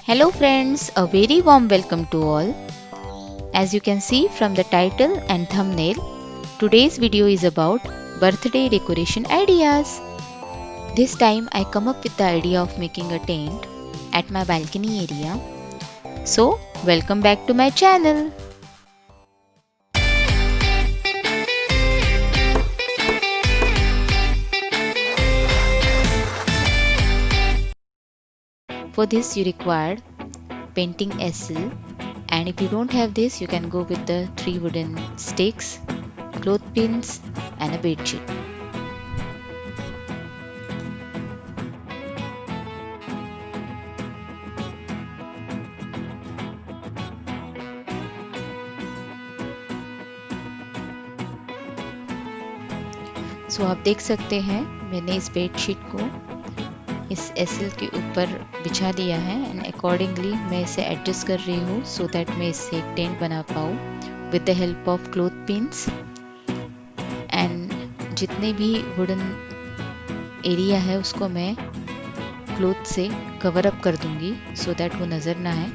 Hello friends, a very warm welcome to all. As you can see from the title and thumbnail, today's video is about birthday decoration ideas. This time I come up with the idea of making a tent at my balcony area. So, welcome back to my channel. For this you require painting easel, and if you don't have this you can go with the 3 wooden sticks, clothespins and a bedsheet. सो आप देख सकते हैं मैंने इस bedsheet को इस acyl के ऊपर बिछा दिया है एंड अकॉर्डिंगली मैं इसे एडजस्ट कर रही हूँ सो दैट मैं इससे एक टेंट बना पाऊँ with the help of cloth pins. And जितने भी वुडन एरिया है उसको मैं क्लोथ से कवर अप कर दूंगी सो दैट वो नज़र ना आए।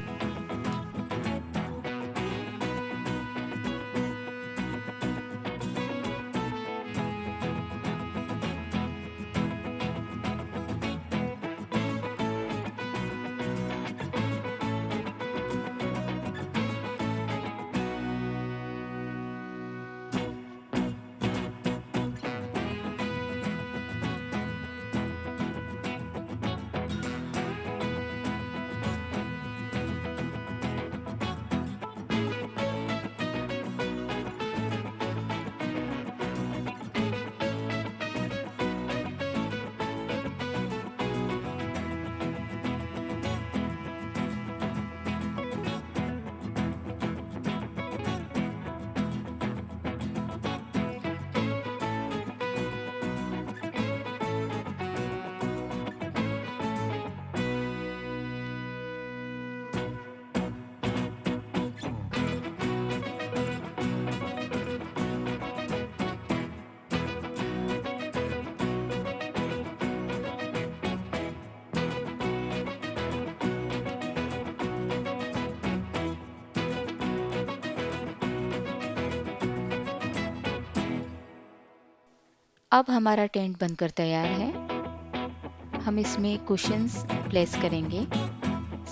अब हमारा टेंट बनकर तैयार है। हम इसमें कुशन्स प्लेस करेंगे।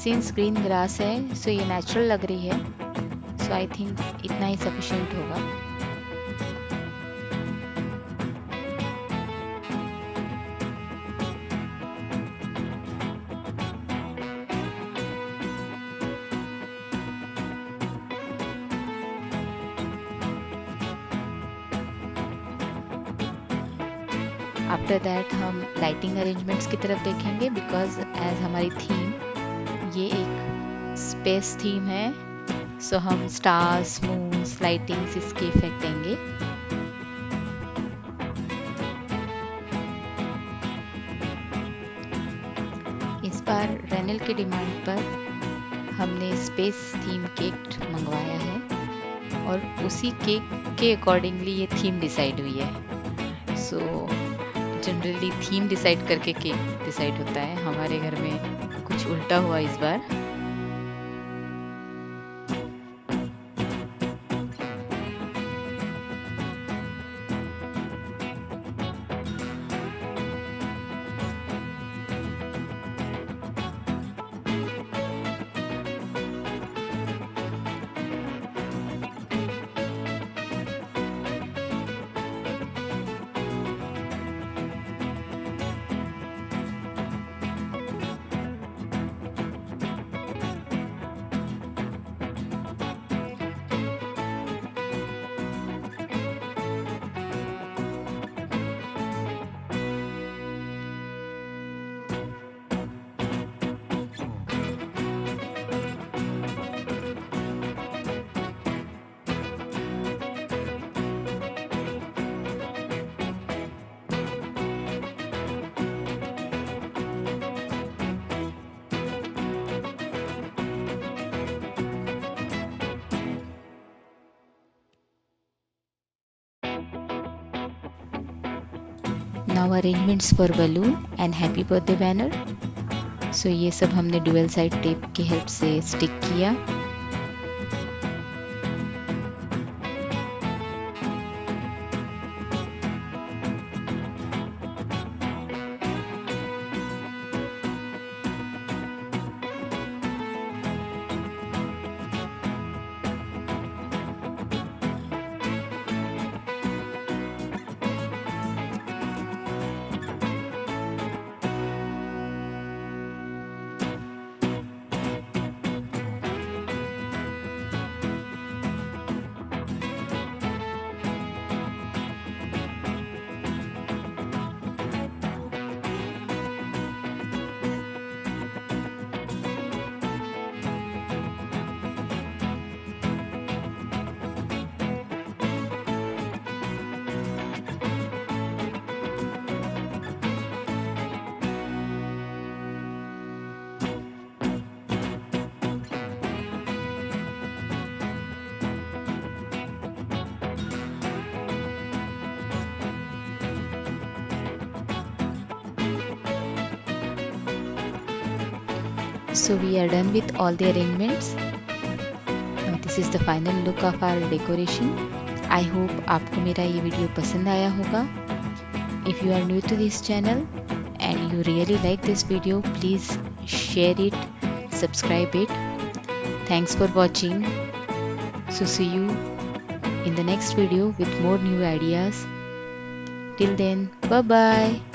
सिंस ग्रीन ग्रास है सो ये नेचुरल लग रही है, सो आई थिंक इतना ही सफिशिएंट होगा। आफ्टर दैट हम लाइटिंग अरेंजमेंट्स की तरफ देखेंगे बिकॉज एज हमारी थीम ये एक स्पेस थीम है सो हम स्टार्स, मून्स, लाइटिंग्स इसके इफेक्ट देंगे। इस बार रेनल की डिमांड पर हमने स्पेस थीम केक मंगवाया है और उसी केक के अकॉर्डिंगली ये थीम डिसाइड हुई है। सो जनरली थीम डिसाइड करके केक डिसाइड होता है, हमारे घर में कुछ उल्टा हुआ इस बार। Now arrangements for balloon and happy birthday banner. सो ये सब हमने डुअल साइड टेप की हेल्प से स्टिक किया। So we are done with all the arrangements. Now this is the final look of our decoration. I hope आपको मेरा ये video पसंद आया होगा. If you are new to this channel and you really like this video, please share it, subscribe it. Thanks for watching. So see you in the next video with more new ideas. Till then, bye bye.